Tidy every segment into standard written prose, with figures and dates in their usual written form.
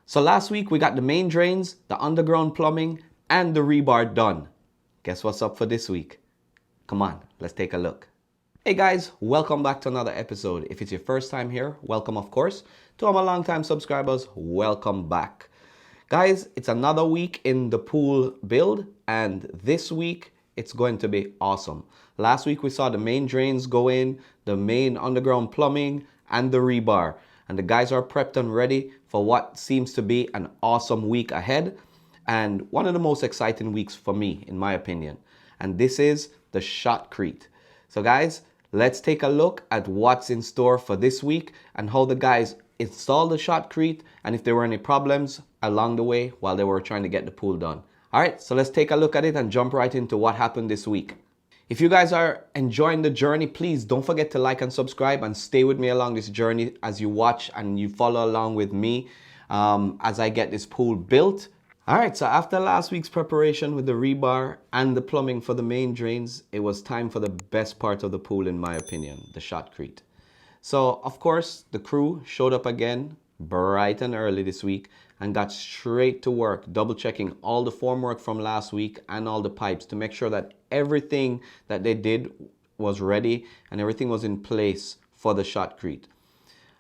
So last week we got the main drains, the underground plumbing, and the rebar done. Guess what's up for this week? Come on, let's take a look. Hey guys, welcome back to another episode. If it's your first time here, welcome of course. To all my longtime subscribers, welcome back. Guys, it's another week in the pool build, and this week it's going to be awesome. Last week we saw the main drains go in, the main underground plumbing, and the rebar. And the guys are prepped and ready for what seems to be an awesome week ahead. And one of the most exciting weeks for me, in my opinion. And this is the Shotcrete. So guys, let's take a look at what's in store for this week and how the guys installed the Shotcrete and if there were any problems along the way while they were trying to get the pool done. All right, so let's take a look at it and jump right into what happened this week. If you guys are enjoying the journey, please don't forget to like and subscribe and stay with me along this journey as you watch and you follow along with me as I get this pool built. All right, so after last week's preparation with the rebar and the plumbing for the main drains, it was time for the best part of the pool in my opinion, the Shotcrete. So of course, the crew showed up again bright and early this week and got straight to work, double checking all the formwork from last week and all the pipes to make sure that everything that they did was ready and everything was in place for the Shotcrete.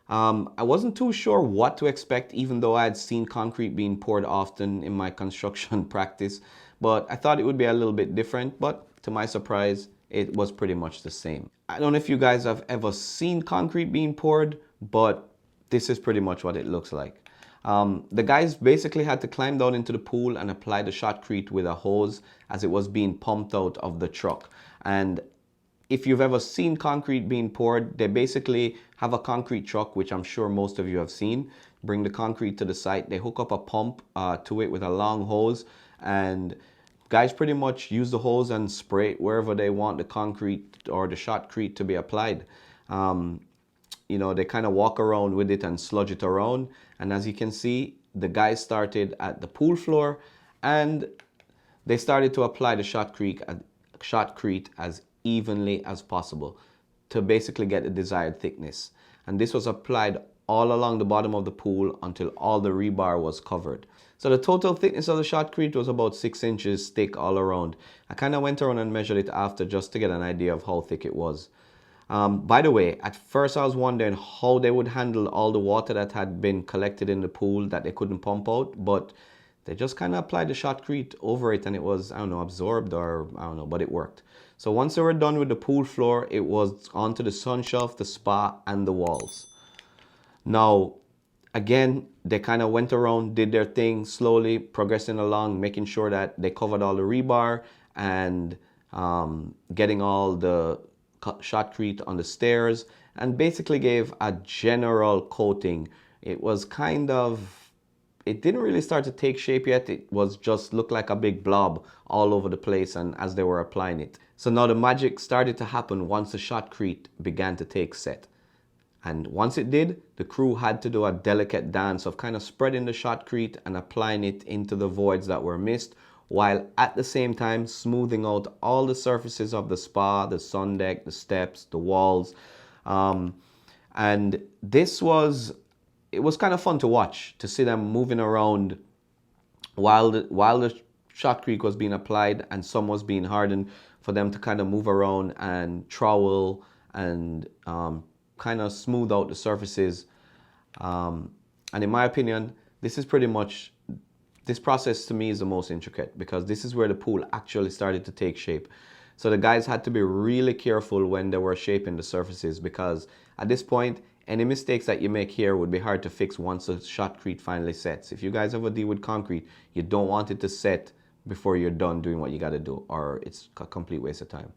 I wasn't too sure what to expect, even though I had seen concrete being poured often in my construction practice, but I thought it would be a little bit different, but to my surprise, it was pretty much the same. I don't know if you guys have ever seen concrete being poured, but this is pretty much what it looks like. The guys basically had to climb down into the pool and apply the Shotcrete with a hose as it was being pumped out of the truck. And if you've ever seen concrete being poured, they basically have a concrete truck, which I'm sure most of you have seen, bring the concrete to the site. They hook up a pump to it with a long hose, and guys pretty much use the hose and spray it wherever they want the concrete or the Shotcrete to be applied. You know, they kind of walk around with it and sludge it around. And as you can see, the guys started at the pool floor and they started to apply the Shotcrete as evenly as possible to basically get the desired thickness. And this was applied all along the bottom of the pool until all the rebar was covered. So the total thickness of the Shotcrete was about 6 inches thick all around. I kind of went around and measured it after just to get an idea of how thick it was. By the way, at first I was wondering how they would handle all the water that had been collected in the pool that they couldn't pump out, but they just kind of applied the Shotcrete over it and it was, I don't know, absorbed or I don't know, but it worked. So once they were done with the pool floor, it was onto the sun shelf, the spa, and the walls. Now, again, they kind of went around, did their thing, slowly progressing along, making sure that they covered all the rebar and getting all the Shotcrete on the stairs and basically gave a general coating. It was kind of, it didn't really start to take shape yet. It was just looked like a big blob all over the place and as they were applying it. So now the magic started to happen once the Shotcrete began to take set. And once it did, the crew had to do a delicate dance of kind of spreading the Shotcrete and applying it into the voids that were missed, while at the same time smoothing out all the surfaces of the spa, the sun deck, the steps, the walls. And this was, it was kind of fun to watch, to see them moving around while the Shotcrete was being applied and some was being hardened, for them to kind of move around and trowel and kind of smooth out the surfaces. And in my opinion, this is pretty much, this process to me is the most intricate because this is where the pool actually started to take shape. So the guys had to be really careful when they were shaping the surfaces because at this point, any mistakes that you make here would be hard to fix once the Shotcrete finally sets. If you guys ever deal with concrete, you don't want it to set before you're done doing what you got to do, or it's a complete waste of time.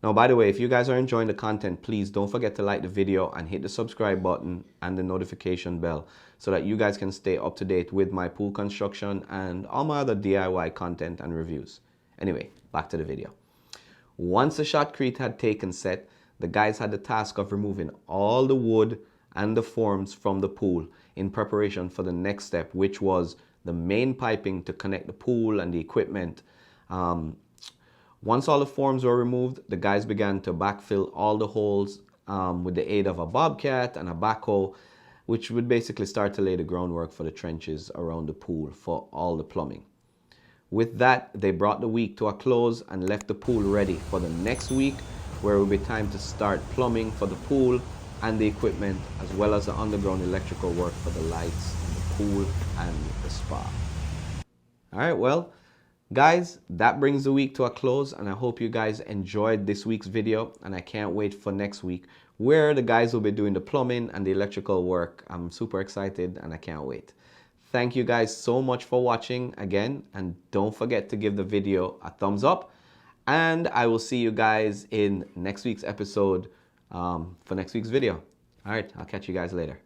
Now, by the way, if you guys are enjoying the content, please don't forget to like the video and hit the subscribe button and the notification bell so that you guys can stay up to date with my pool construction and all my other DIY content and reviews. Anyway, back to the video. Once the Shotcrete had taken set, the guys had the task of removing all the wood and the forms from the pool in preparation for the next step, which was the main piping to connect the pool and the equipment. Once all the forms were removed, the guys began to backfill all the holes with the aid of a bobcat and a backhoe. which would basically start to lay the groundwork for the trenches around the pool for all the plumbing. With that, they brought the week to a close and left the pool ready for the next week, where it will be time to start plumbing for the pool and the equipment, as well as the underground electrical work for the lights in the pool and the spa. All right, well, guys, that brings the week to a close, and I hope you guys enjoyed this week's video, and I can't wait for next week, where the guys will be doing the plumbing and the electrical work. I'm super excited and I can't wait. Thank you guys so much for watching again, and don't forget to give the video a thumbs up, and I will see you guys in next week's episode for next week's video. All right, I'll catch you guys later.